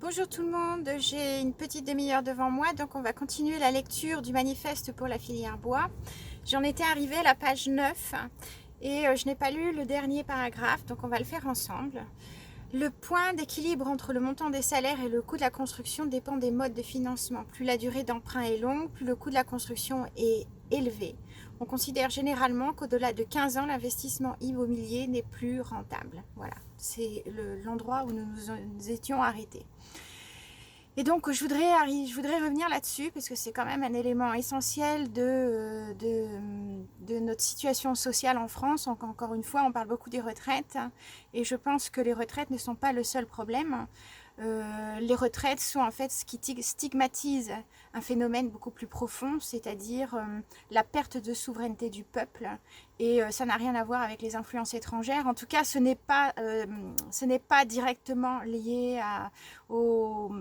Bonjour tout le monde, j'ai une petite demi-heure devant moi, donc on va continuer la lecture du manifeste pour la filière bois. J'en étais arrivée à la page 9 et je n'ai pas lu le dernier paragraphe, donc on va le faire ensemble. Le point d'équilibre entre le montant des salaires et le coût de la construction dépend des modes de financement. Plus la durée d'emprunt est longue, plus le coût de la construction est élevé. On considère généralement qu'au-delà de 15 ans, l'investissement immobilier n'est plus rentable. Voilà, c'est l'endroit où nous nous étions arrêtés. Et donc, je voudrais revenir là-dessus, parce que c'est quand même un élément essentiel de notre situation sociale en France. Encore une fois, on parle beaucoup des retraites, et je pense que les retraites ne sont pas le seul problème. Les retraites sont en fait ce qui stigmatise un phénomène beaucoup plus profond, c'est-à-dire la perte de souveraineté du peuple. Et ça n'a rien à voir avec les influences étrangères. En tout cas, ce n'est pas directement lié aux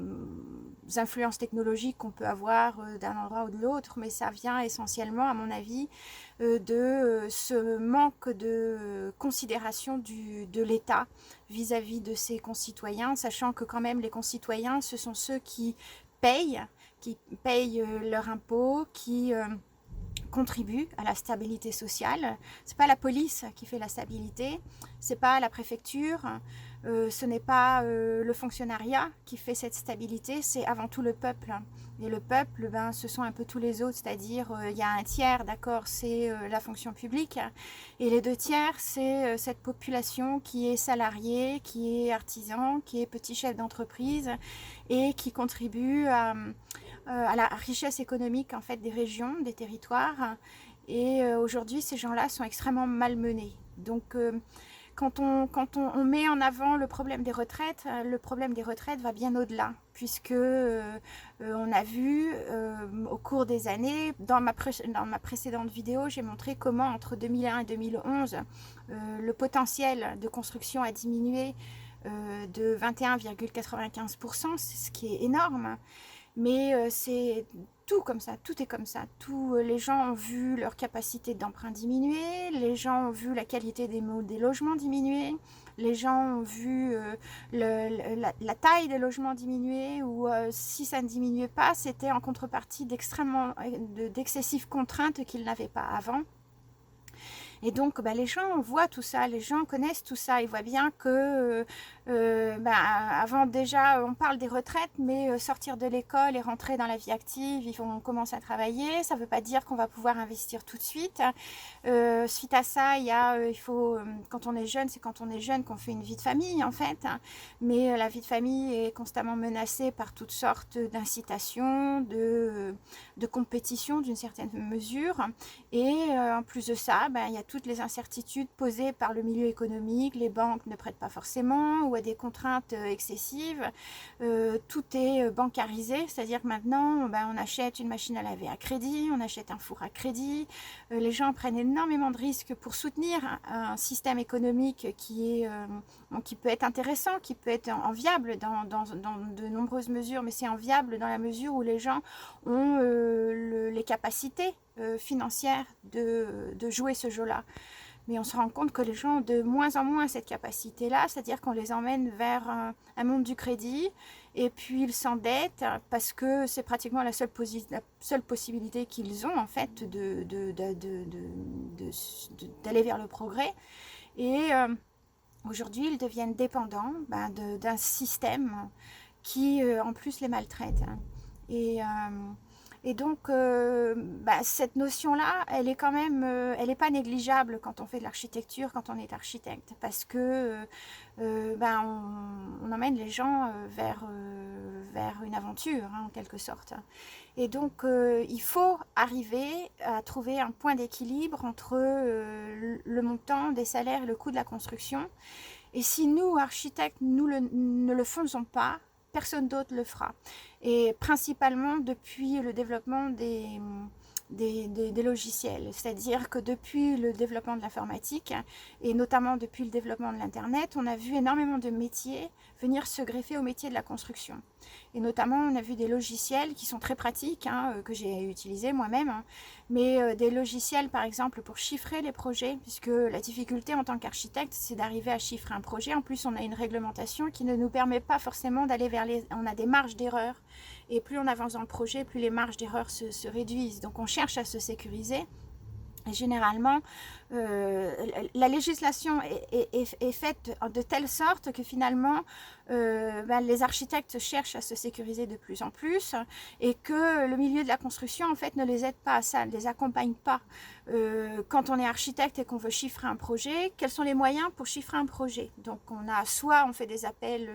influences technologiques qu'on peut avoir d'un endroit ou de l'autre, mais ça vient essentiellement, à mon avis, de ce manque de considération de l'État vis-à-vis de ses concitoyens, sachant que quand même les concitoyens, ce sont ceux qui payent leurs impôts, qui contribuent à la stabilité sociale. C'est pas la police qui fait la stabilité, c'est pas la préfecture, ce n'est pas le fonctionnariat qui fait cette stabilité, c'est avant tout le peuple. Et le peuple, ben, ce sont un peu tous les autres, c'est-à-dire il y a un tiers, d'accord, c'est la fonction publique, et les deux tiers, c'est cette population qui est salariée, qui est artisan, qui est petit chef d'entreprise et qui contribue à la richesse économique en fait des régions, des territoires. Et aujourd'hui, ces gens-là sont extrêmement malmenés. Donc, quand on met en avant le problème des retraites va bien au-delà, puisque on a vu au cours des années, dans ma précédente vidéo, j'ai montré comment entre 2001 et 2011, le potentiel de construction a diminué de 21,95%, c'est ce qui est énorme. Mais c'est tout comme ça, tout est comme ça. Les gens ont vu leur capacité d'emprunt diminuer, les gens ont vu la qualité des logements diminuer, les gens ont vu la taille des logements diminuer, ou si ça ne diminuait pas, c'était en contrepartie d'excessives contraintes qu'ils n'avaient pas avant. Et donc, bah, les gens voient tout ça, les gens connaissent tout ça, ils voient bien que, bah, avant déjà, on parle des retraites, mais sortir de l'école et rentrer dans la vie active, on commence à travailler, ça ne veut pas dire qu'on va pouvoir investir tout de suite. Suite à ça, quand on est jeune, c'est quand on est jeune qu'on fait une vie de famille, en fait, mais la vie de famille est constamment menacée par toutes sortes d'incitations, de compétition d'une certaine mesure, et en plus de ça, ben, il y a toutes les incertitudes posées par le milieu économique. Les banques ne prêtent pas forcément, ou à des contraintes excessives. Tout est bancarisé, c'est-à-dire que maintenant, ben, on achète une machine à laver à crédit, on achète un four à crédit. Les gens prennent énormément de risques pour soutenir un système économique qui peut être intéressant, qui peut être enviable dans de nombreuses mesures, mais c'est enviable dans la mesure où les gens ont les capacités financières de jouer ce jeu-là. Mais on se rend compte que les gens ont de moins en moins cette capacité-là, c'est-à-dire qu'on les emmène vers un monde du crédit, et puis ils s'endettent parce que c'est pratiquement la seule possibilité qu'ils ont en fait d'aller vers le progrès. Et aujourd'hui, ils deviennent dépendants d'un système qui en plus les maltraite. Et, euh, et donc, bah, cette notion-là, elle est quand même, elle n'est pas négligeable quand on fait de l'architecture, quand on est architecte, parce que bah, on emmène les gens vers une aventure, hein, en quelque sorte. Et donc, il faut arriver à trouver un point d'équilibre entre le montant des salaires et le coût de la construction. Et si nous, architectes, ne le faisons pas, personne d'autre le fera. Et principalement depuis le développement des logiciels. C'est-à-dire que depuis le développement de l'informatique, et notamment depuis le développement de l'Internet, on a vu énormément de métiers venir se greffer au métier de la construction. Et notamment, on a vu des logiciels qui sont très pratiques, que j'ai utilisés moi-même, mais des logiciels, par exemple, pour chiffrer les projets, puisque la difficulté en tant qu'architecte, c'est d'arriver à chiffrer un projet. En plus, on a une réglementation qui ne nous permet pas forcément d'aller vers les... On a des marges d'erreur, et plus on avance dans le projet, plus les marges d'erreur se réduisent. Donc, on cherche à se sécuriser. Et généralement, la législation est faite de telle sorte que finalement, les architectes cherchent à se sécuriser de plus en plus et que le milieu de la construction, en fait, ne les aide pas à ça, ne les accompagne pas. Quand on est architecte et qu'on veut chiffrer un projet, quels sont les moyens pour chiffrer un projet? Donc, soit on fait des appels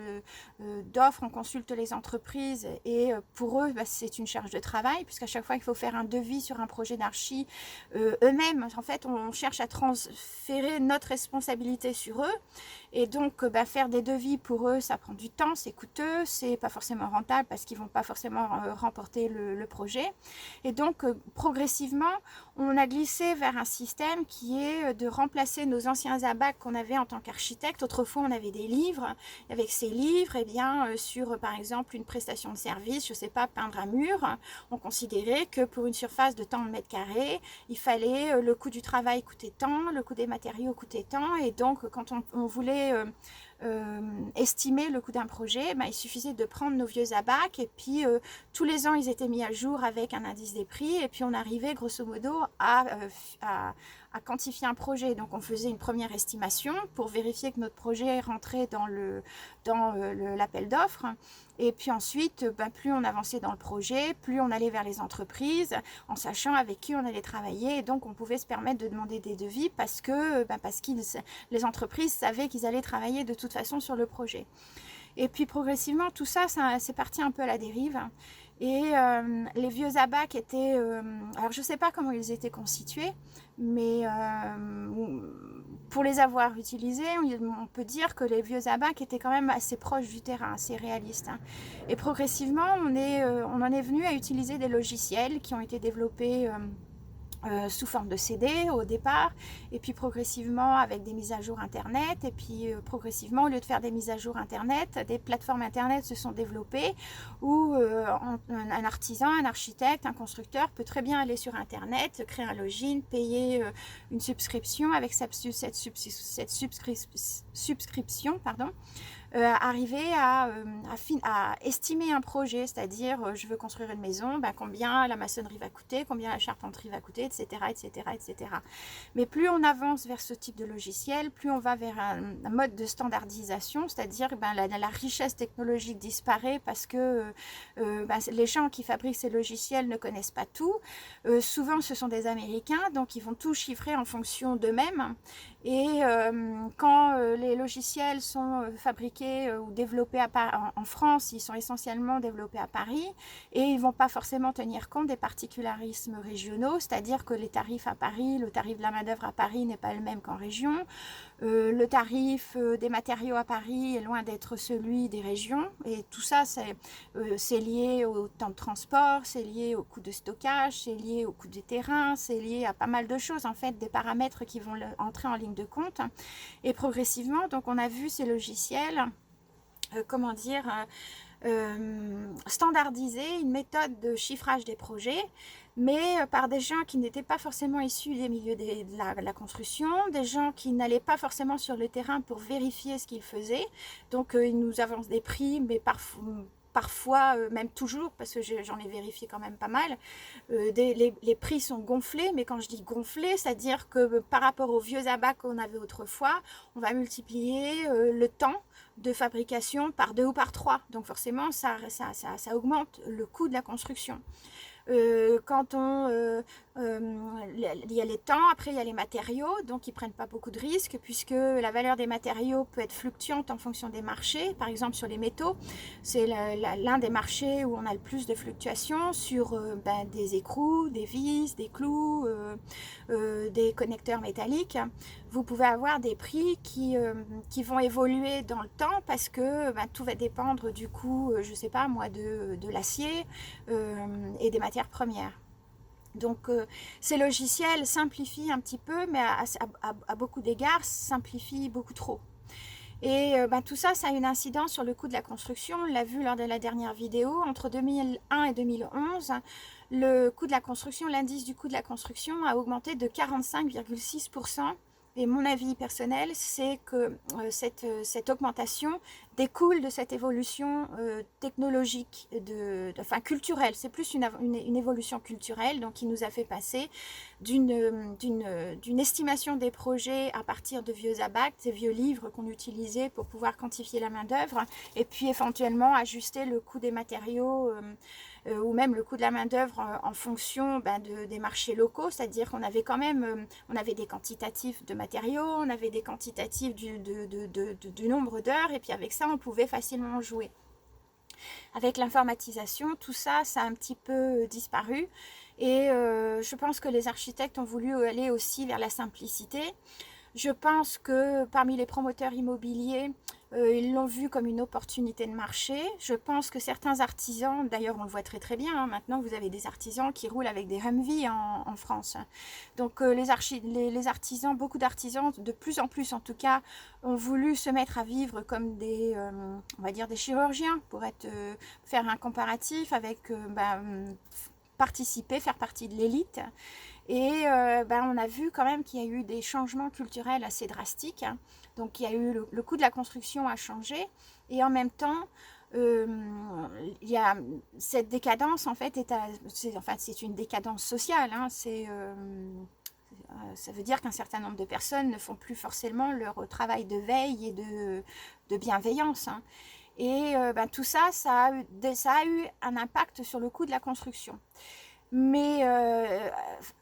d'offres, on consulte les entreprises et pour eux, c'est une charge de travail puisqu'à chaque fois qu'il faut faire un devis sur un projet d'archi, eux-mêmes, en fait, on cherche à transférer notre responsabilité sur eux. Et donc, faire des devis pour eux, ça prend du temps, c'est coûteux, c'est pas forcément rentable parce qu'ils vont pas forcément remporter le projet. Et donc, progressivement, on a glissé vers un système qui est de remplacer nos anciens abacs qu'on avait en tant qu'architecte. Autrefois, on avait des livres. Et avec ces livres, eh bien, sur, par exemple, une prestation de service, je sais pas, peindre un mur, on considérait que pour une surface de tant de mètres carrés, il fallait, le coût du travail coûtait tant, le coût des matériaux coûtait tant. Et donc, quand on voulait estimer le coût d'un projet, il suffisait de prendre nos vieux abacs et puis tous les ans ils étaient mis à jour avec un indice des prix et puis on arrivait grosso modo à quantifier un projet. Donc on faisait une première estimation pour vérifier que notre projet rentrait dans l'appel d'offres. Et puis ensuite, plus on avançait dans le projet, plus on allait vers les entreprises, en sachant avec qui on allait travailler. Et donc, on pouvait se permettre de demander des devis parce que les entreprises savaient qu'ils allaient travailler de toute façon sur le projet. Et puis progressivement, tout ça c'est parti un peu à la dérive. Et les vieux abacs étaient... alors, je ne sais pas comment ils étaient constitués, mais pour les avoir utilisés, on peut dire que les vieux abacs étaient quand même assez proches du terrain, assez réalistes. Et progressivement, on en est venu à utiliser des logiciels qui ont été développés... sous forme de CD au départ, et puis progressivement avec des mises à jour internet, et puis progressivement, au lieu de faire des mises à jour internet, des plateformes internet se sont développées où un artisan, un architecte, un constructeur peut très bien aller sur internet, créer un login, payer une subscription, avec cette subscription, arriver à estimer un projet, c'est-à-dire je veux construire une maison, combien la maçonnerie va coûter, combien la charpenterie va coûter, etc., etc., etc. Mais plus on avance vers ce type de logiciel, plus on va vers un mode de standardisation, c'est-à-dire la richesse technologique disparaît parce que les gens qui fabriquent ces logiciels ne connaissent pas tout. Souvent, ce sont des Américains, donc ils vont tout chiffrer en fonction d'eux-mêmes. Et quand les logiciels sont fabriqués ou développés en France, ils sont essentiellement développés à Paris et ils ne vont pas forcément tenir compte des particularismes régionaux, c'est-à-dire que les tarifs à Paris, le tarif de la main-d'œuvre à Paris n'est pas le même qu'en région. Le tarif des matériaux à Paris est loin d'être celui des régions et tout ça c'est lié au temps de transport, c'est lié au coût de stockage, c'est lié au coût des terrains, c'est lié à pas mal de choses en fait, des paramètres qui vont entrer en ligne de compte. Et progressivement, donc on a vu ces logiciels, standardiser une méthode de chiffrage des projets, mais par des gens qui n'étaient pas forcément issus des milieux de la construction, des gens qui n'allaient pas forcément sur le terrain pour vérifier ce qu'ils faisaient. Donc ils nous avancent des prix, mais parfois, même toujours, parce que j'en ai vérifié quand même pas mal, les prix sont gonflés, mais quand je dis gonflés, c'est-à-dire que par rapport aux vieux abacs qu'on avait autrefois, on va multiplier le temps de fabrication par 2 ou par 3. Donc forcément, ça augmente le coût de la construction. Quand il y a les temps, après il y a les matériaux, donc ils ne prennent pas beaucoup de risques puisque la valeur des matériaux peut être fluctuante en fonction des marchés. Par exemple sur les métaux, c'est l'un des marchés où on a le plus de fluctuations sur des écrous, des vis, des clous, des connecteurs métalliques. Vous pouvez avoir des prix qui vont évoluer dans le temps parce que tout va dépendre du coût, je ne sais pas moi, de l'acier et des matières premières. Donc ces logiciels simplifient un petit peu, mais à beaucoup d'égards simplifient beaucoup trop. Et tout ça, ça a une incidence sur le coût de la construction. On l'a vu lors de la dernière vidéo. Entre 2001 et 2011, le coût de la construction, l'indice du coût de la construction a augmenté de 45,6%. Et mon avis personnel, c'est que cette augmentation découle de cette évolution technologique, enfin culturelle. C'est plus une évolution culturelle, donc qui nous a fait passer d'une estimation des projets à partir de vieux abacts, ces vieux livres qu'on utilisait pour pouvoir quantifier la main-d'œuvre, et puis éventuellement ajuster le coût des matériaux ou même le coût de la main-d'œuvre en fonction des marchés locaux, c'est-à-dire qu'on avait quand même on avait des quantitatifs de matériaux, on avait des quantitatifs du nombre d'heures, et puis avec ça on pouvait facilement jouer. Avec l'informatisation, tout ça, ça a un petit peu disparu, et je pense que les architectes ont voulu aller aussi vers la simplicité. Je pense que parmi les promoteurs immobiliers, ils l'ont vu comme une opportunité de marché. Je pense que certains artisans, d'ailleurs on le voit très très bien, hein, maintenant vous avez des artisans qui roulent avec des Humvee en France. Donc les artisans, beaucoup d'artisans, de plus en plus en tout cas, ont voulu se mettre à vivre comme des, on va dire des chirurgiens, pour faire un comparatif avec participer, faire partie de l'élite. Et on a vu quand même qu'il y a eu des changements culturels assez drastiques. Donc il y a eu le coût de la construction a changé, et en même temps il y a cette décadence en fait c'est une décadence sociale, hein, ça veut dire qu'un certain nombre de personnes ne font plus forcément leur travail de veille et de bienveillance, hein. Et tout ça, ça a eu un impact sur le coût de la construction. Mais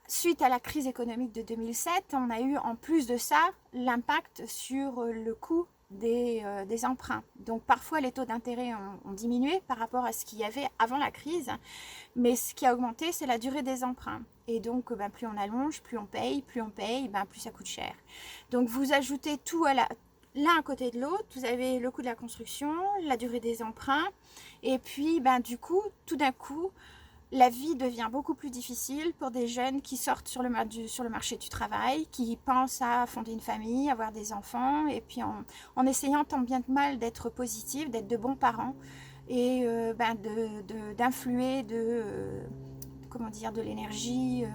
suite à la crise économique de 2007, on a eu en plus de ça l'impact sur le coût des emprunts. Donc parfois les taux d'intérêt ont diminué par rapport à ce qu'il y avait avant la crise, mais ce qui a augmenté, c'est la durée des emprunts. Et donc plus on allonge, plus on paye, plus ça coûte cher. Donc vous ajoutez tout l'un à côté de l'autre, vous avez le coût de la construction, la durée des emprunts, et puis du coup, tout d'un coup, la vie devient beaucoup plus difficile pour des jeunes qui sortent sur le marché du travail, qui pensent à fonder une famille, avoir des enfants, et puis en essayant tant bien que mal d'être positifs, d'être de bons parents, et d'influer comment dire, de l'énergie,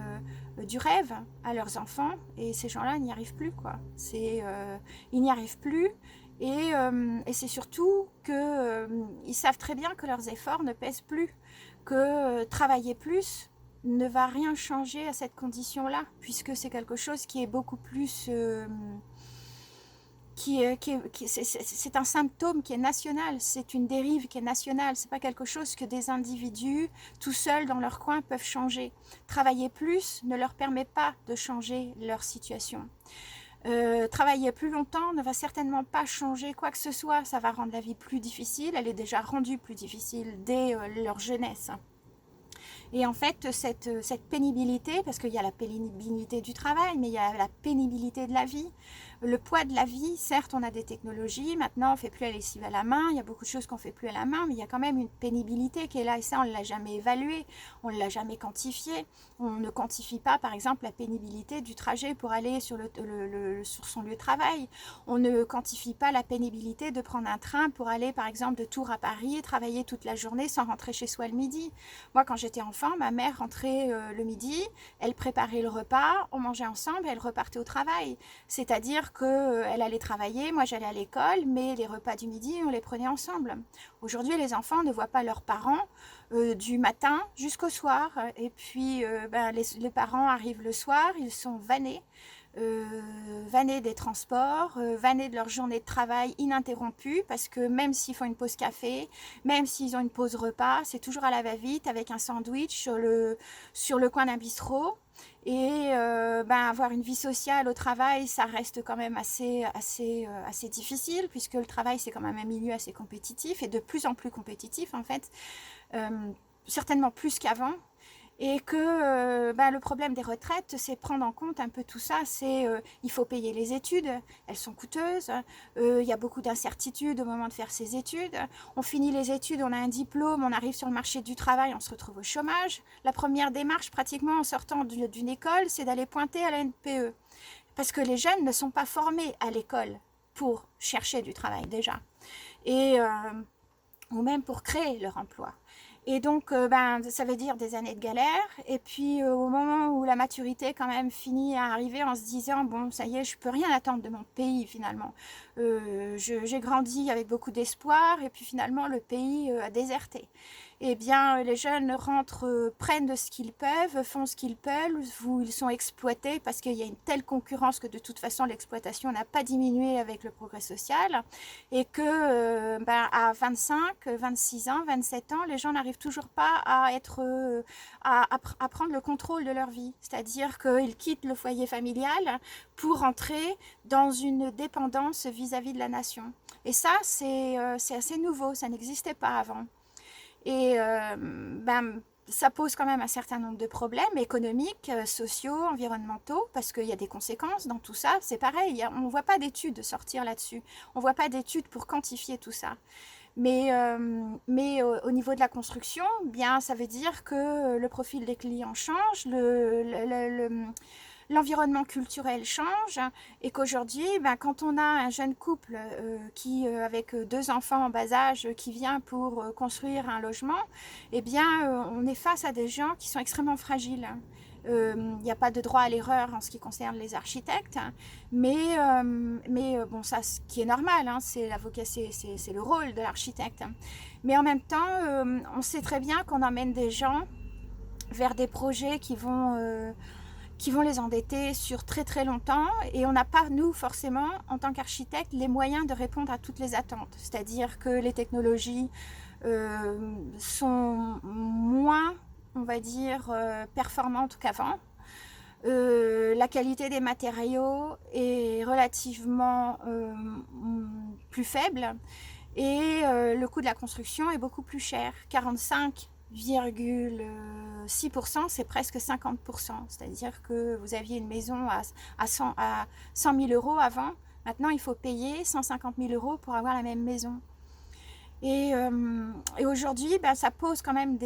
du rêve à leurs enfants, et ces gens-là n'y arrivent plus, quoi. Ils n'y arrivent plus, et c'est surtout qu'ils savent très bien que leurs efforts ne pèsent plus, que travailler plus ne va rien changer à cette condition-là, puisque c'est quelque chose qui est beaucoup plus c'est un symptôme qui est national, c'est une dérive qui est nationale, c'est pas quelque chose que des individus tout seuls dans leur coin peuvent changer. Travailler plus ne leur permet pas de changer leur situation. Travailler plus longtemps ne va certainement pas changer quoi que ce soit, ça va rendre la vie plus difficile, elle est déjà rendue plus difficile dès leur jeunesse. Et en fait, cette pénibilité, parce qu'il y a la pénibilité du travail, mais il y a la pénibilité de la vie, le poids de la vie. Certes, on a des technologies, maintenant on ne fait plus la lessive à la main, il y a beaucoup de choses qu'on ne fait plus à la main, mais il y a quand même une pénibilité qui est là, et ça on ne l'a jamais évalué, on ne l'a jamais quantifié. On ne quantifie pas par exemple la pénibilité du trajet pour aller sur son lieu de travail, on ne quantifie pas la pénibilité de prendre un train pour aller par exemple de Tours à Paris et travailler toute la journée sans rentrer chez soi le midi. Moi quand j'étais enfant, ma mère rentrait le midi, elle préparait le repas, on mangeait ensemble et elle repartait au travail. C'est-à-dire qu'elle allait travailler, moi j'allais à l'école, mais les repas du midi, on les prenait ensemble. Aujourd'hui, les enfants ne voient pas leurs parents du matin jusqu'au soir. Et puis, les parents arrivent le soir, ils sont vannés. Vannés des transports, vannés de leur journée de travail ininterrompue, parce que même s'ils font une pause café, même s'ils ont une pause repas, c'est toujours à la va-vite avec un sandwich sur le coin d'un bistrot. Et avoir une vie sociale au travail, ça reste quand même assez difficile, puisque le travail c'est quand même un milieu assez compétitif, et de plus en plus compétitif en fait, certainement plus qu'avant. Et que le problème des retraites, c'est prendre en compte un peu tout ça. C'est il faut payer les études, elles sont coûteuses. Il y a beaucoup d'incertitudes au moment de faire ses études. On finit les études, on a un diplôme, on arrive sur le marché du travail, on se retrouve au chômage. La première démarche, pratiquement en sortant d'une école, c'est d'aller pointer à la NPE. Parce que les jeunes ne sont pas formés à l'école pour chercher du travail déjà. Et ou même pour créer leur emploi. Et donc, ça veut dire des années de galère. Et puis, au moment où la maturité quand même finit à arriver en se disant, bon, ça y est, je peux rien attendre de mon pays finalement. J'ai grandi avec beaucoup d'espoir et puis finalement, le pays a déserté. Eh bien, les jeunes rentrent, prennent de ce qu'ils peuvent, font ce qu'ils peuvent, où ils sont exploités parce qu'il y a une telle concurrence que de toute façon, l'exploitation n'a pas diminué avec le progrès social et que à 25, 26 ans, 27 ans, les gens n'arrivent toujours pas à à prendre le contrôle de leur vie. C'est-à-dire qu'ils quittent le foyer familial pour entrer dans une dépendance vis-à-vis de la nation. Et ça, c'est assez nouveau, ça n'existait pas avant. Et ça pose quand même un certain nombre de problèmes économiques, sociaux, environnementaux, parce qu'il y a des conséquences dans tout ça. C'est pareil, on ne voit pas d'études sortir là-dessus. On ne voit pas d'études pour quantifier tout ça. Mais au niveau de la construction, bien, ça veut dire que le profil des clients change, l'environnement culturel change et qu'aujourd'hui, quand on a un jeune couple qui, avec deux enfants en bas âge qui vient pour construire un logement, eh bien, on est face à des gens qui sont extrêmement fragiles. Il n'y a pas de droit à l'erreur en ce qui concerne les architectes, mais bon, ça, ce qui est normal, hein, c'est le rôle de l'architecte. Mais en même temps, on sait très bien qu'on emmène des gens vers des projets qui vont les endetter sur très très longtemps et on n'a pas, nous, forcément, en tant qu'architecte, les moyens de répondre à toutes les attentes. C'est-à-dire que les technologies sont moins, on va dire, performantes qu'avant. La qualité des matériaux est relativement plus faible et le coût de la construction est beaucoup plus cher. 45,6%, c'est presque 50%. C'est-à-dire que vous aviez une maison à 100 000 euros avant. Maintenant, il faut payer 150 000 euros pour avoir la même maison. Et aujourd'hui, ça pose quand même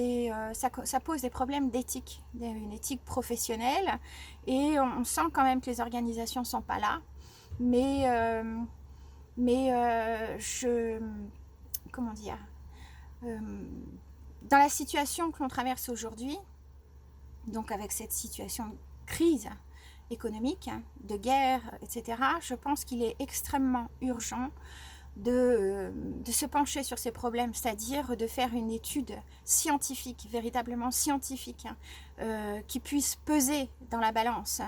ça pose des problèmes d'éthique, une éthique professionnelle. Et on sent quand même que les organisations ne sont pas là. Mais comment dire, dans la situation que l'on traverse aujourd'hui, donc avec cette situation de crise économique, de guerre, etc., je pense qu'il est extrêmement urgent de se pencher sur ces problèmes, c'est-à-dire de faire une étude scientifique, véritablement scientifique, qui puisse peser dans la balance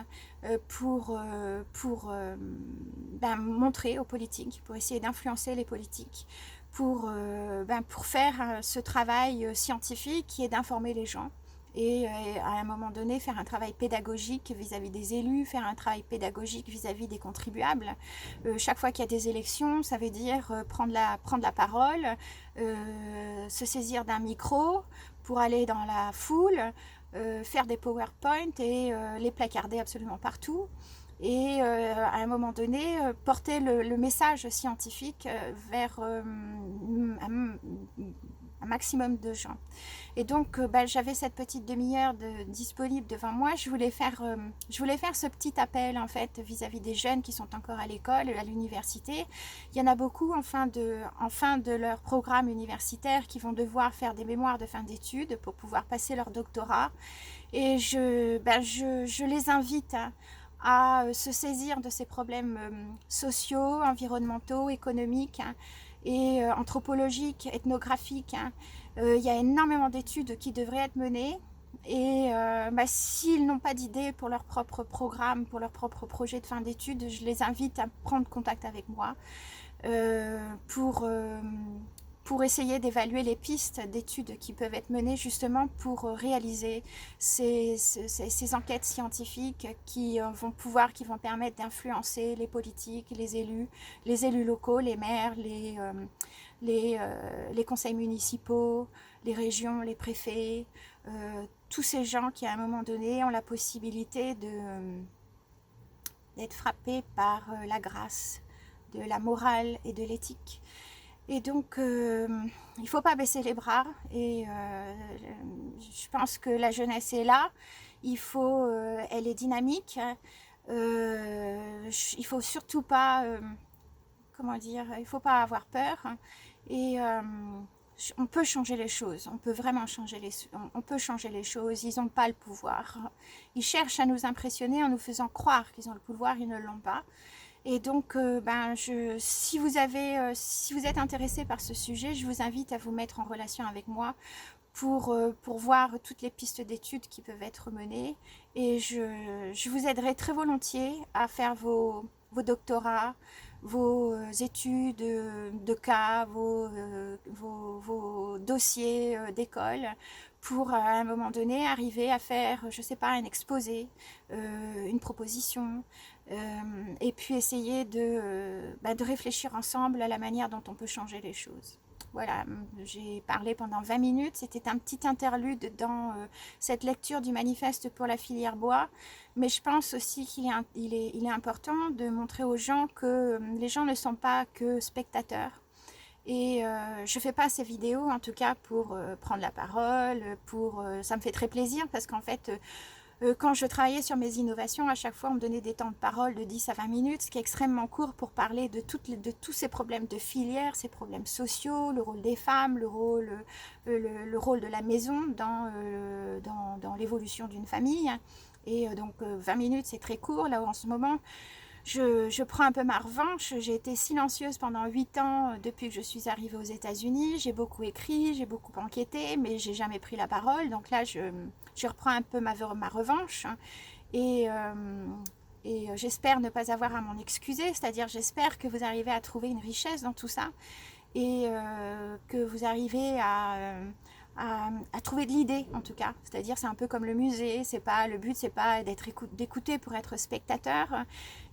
pour montrer aux politiques, pour essayer d'influencer les politiques, pour faire ce travail scientifique qui est d'informer les gens. Et à un moment donné, faire un travail pédagogique vis-à-vis des élus, faire un travail pédagogique vis-à-vis des contribuables. Chaque fois qu'il y a des élections, ça veut dire prendre la parole, se saisir d'un micro pour aller dans la foule, faire des PowerPoint et les placarder absolument partout. Et à un moment donné, porter le message scientifique vers un maximum de gens. Et donc, j'avais cette petite demi-heure disponible devant moi. Je voulais faire ce petit appel, en fait, vis-à-vis des jeunes qui sont encore à l'école, à l'université. Il y en a beaucoup, en fin de leur programme universitaire, qui vont devoir faire des mémoires de fin d'études pour pouvoir passer leur doctorat. Et je les invite à se saisir de ces problèmes sociaux, environnementaux, économiques, et anthropologiques, ethnographiques. Il y a énormément d'études qui devraient être menées et s'ils n'ont pas d'idées pour leur propre programme, pour leur propre projet de fin d'études, je les invite à prendre contact avec moi pour essayer d'évaluer les pistes d'études qui peuvent être menées justement pour réaliser ces enquêtes scientifiques qui vont permettre d'influencer les politiques, les élus locaux, les maires, les conseils municipaux, les régions, les préfets, tous ces gens qui à un moment donné ont la possibilité d'être frappés par la grâce, de la morale et de l'éthique. Et donc, il ne faut pas baisser les bras. Et je pense que la jeunesse est là. Elle est dynamique. Il faut surtout pas, comment dire, il faut pas avoir peur. Et on peut changer les choses. On peut vraiment on peut changer les choses. Ils n'ont pas le pouvoir. Ils cherchent à nous impressionner en nous faisant croire qu'ils ont le pouvoir. Ils ne l'ont pas. Et donc, si vous êtes intéressé par ce sujet, je vous invite à vous mettre en relation avec moi pour voir toutes les pistes d'études qui peuvent être menées. Et je vous aiderai très volontiers à faire vos doctorats, vos études de cas, vos dossiers d'école, pour à un moment donné arriver à faire, je ne sais pas, un exposé, une proposition, et puis essayer de réfléchir ensemble à la manière dont on peut changer les choses. Voilà, j'ai parlé pendant 20 minutes, c'était un petit interlude dans cette lecture du manifeste pour la filière bois, mais je pense aussi qu'il est important de montrer aux gens que les gens ne sont pas que spectateurs. Et je ne fais pas ces vidéos en tout cas pour prendre la parole, ça me fait très plaisir parce qu'en fait, quand je travaillais sur mes innovations, à chaque fois on me donnait des temps de parole de 10 à 20 minutes, ce qui est extrêmement court pour parler de tous ces problèmes de filière, ces problèmes sociaux, le rôle des femmes, le rôle de la maison dans l'évolution d'une famille. Et donc 20 minutes c'est très court, là où en ce moment je prends un peu ma revanche. J'ai été silencieuse pendant 8 ans depuis que je suis arrivée aux États-Unis. J'ai beaucoup écrit, j'ai beaucoup enquêté, mais j'ai jamais pris la parole. Donc là, je reprends un peu ma revanche. Et j'espère ne pas avoir à m'en excuser. C'est-à-dire, j'espère que vous arrivez à trouver une richesse dans tout ça. Et que vous arrivez à trouver de l'idée en tout cas, c'est-à-dire c'est un peu comme le musée, le but c'est pas d'écouter pour être spectateur,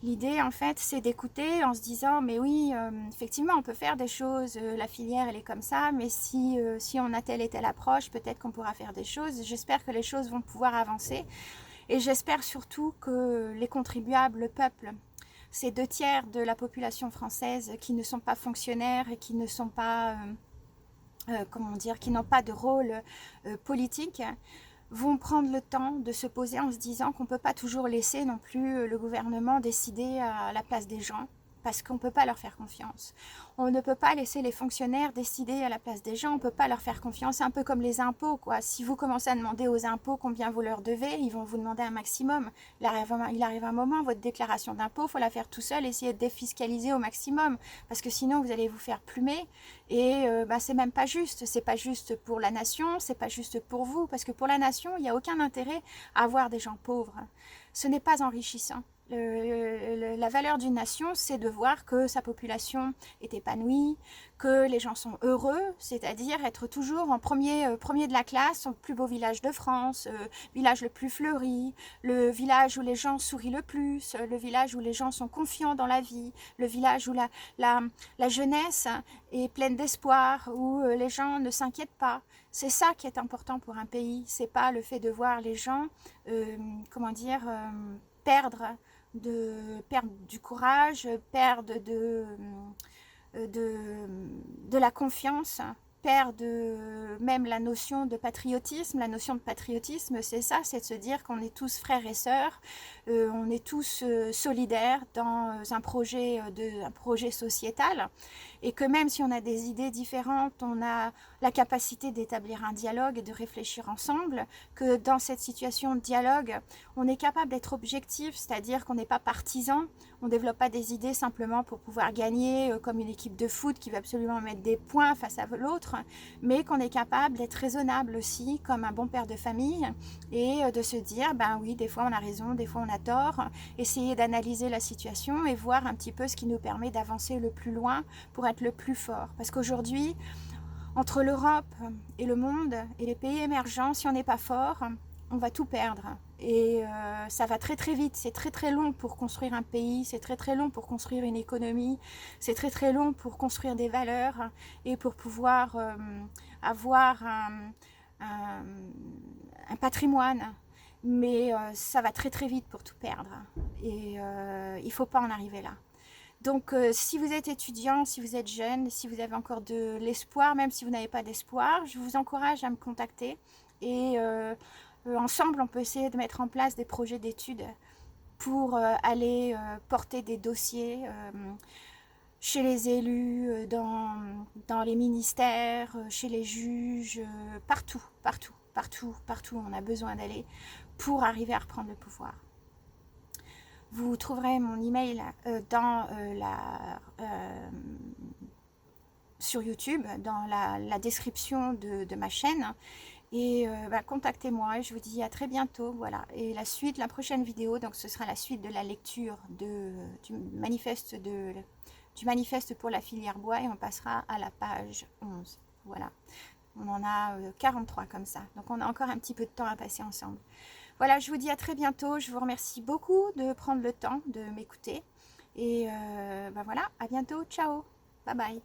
l'idée en fait c'est d'écouter en se disant mais oui effectivement on peut faire des choses, la filière elle est comme ça, mais si on a telle et telle approche peut-être qu'on pourra faire des choses. J'espère que les choses vont pouvoir avancer et j'espère surtout que les contribuables, le peuple, ces 2/3 de la population française qui ne sont pas fonctionnaires et qui ne sont pas qui n'ont pas de rôle politique, vont prendre le temps de se poser en se disant qu'on ne peut pas toujours laisser non plus le gouvernement décider à la place des gens, parce qu'on ne peut pas leur faire confiance. On ne peut pas laisser les fonctionnaires décider à la place des gens, on ne peut pas leur faire confiance. C'est un peu comme les impôts, quoi. Si vous commencez à demander aux impôts combien vous leur devez, ils vont vous demander un maximum. Il arrive un moment, votre déclaration d'impôt, il faut la faire tout seul, essayer de défiscaliser au maximum, parce que sinon vous allez vous faire plumer, et c'est même pas juste. C'est pas juste pour la nation, c'est pas juste pour vous, parce que pour la nation, il n'y a aucun intérêt à avoir des gens pauvres. Ce n'est pas enrichissant. La valeur d'une nation, c'est de voir que sa population est épanouie, que les gens sont heureux, c'est-à-dire être toujours en premier de la classe, au plus beau village de France, village le plus fleuri, le village où les gens sourient le plus, le village où les gens sont confiants dans la vie, le village où la jeunesse est pleine d'espoir, où les gens ne s'inquiètent pas. C'est ça qui est important pour un pays, c'est pas le fait de voir les gens, perdre du courage, perdre de la confiance, perdre même la notion de patriotisme. La notion de patriotisme, c'est ça, c'est de se dire qu'on est tous frères et sœurs, on est tous solidaires dans un projet sociétal, et que même si on a des idées différentes, on a la capacité d'établir un dialogue et de réfléchir ensemble, que dans cette situation de dialogue, on est capable d'être objectif, c'est-à-dire qu'on n'est pas partisan, on ne développe pas des idées simplement pour pouvoir gagner comme une équipe de foot qui veut absolument mettre des points face à l'autre, mais qu'on est capable d'être raisonnable aussi comme un bon père de famille et de se dire, ben oui, des fois on a raison, des fois on a tort, essayer d'analyser la situation et voir un petit peu ce qui nous permet d'avancer le plus loin pour être le plus fort. Parce qu'aujourd'hui, entre l'Europe et le monde et les pays émergents, si on n'est pas fort, on va tout perdre. Et ça va très très vite, c'est très très long pour construire un pays, c'est très très long pour construire une économie, c'est très très long pour construire des valeurs et pour pouvoir avoir un, un patrimoine. Mais ça va très très vite pour tout perdre. Et il ne faut pas en arriver là. Donc si vous êtes étudiant, si vous êtes jeune, si vous avez encore de l'espoir, même si vous n'avez pas d'espoir, je vous encourage à me contacter. Et ensemble, on peut essayer de mettre en place des projets d'études pour aller porter des dossiers chez les élus, dans les ministères, chez les juges, partout, partout, partout, partout, on a besoin d'aller pour arriver à reprendre le pouvoir. Vous trouverez mon email sur YouTube, dans la description de ma chaîne. Et contactez-moi, je vous dis à très bientôt. Voilà. Et la prochaine vidéo, donc ce sera la suite de la lecture du manifeste pour la filière bois, et on passera à la page 11. Voilà. On en a 43 comme ça. Donc on a encore un petit peu de temps à passer ensemble. Voilà, je vous dis à très bientôt. Je vous remercie beaucoup de prendre le temps de m'écouter. Et voilà, à bientôt. Ciao. Bye bye.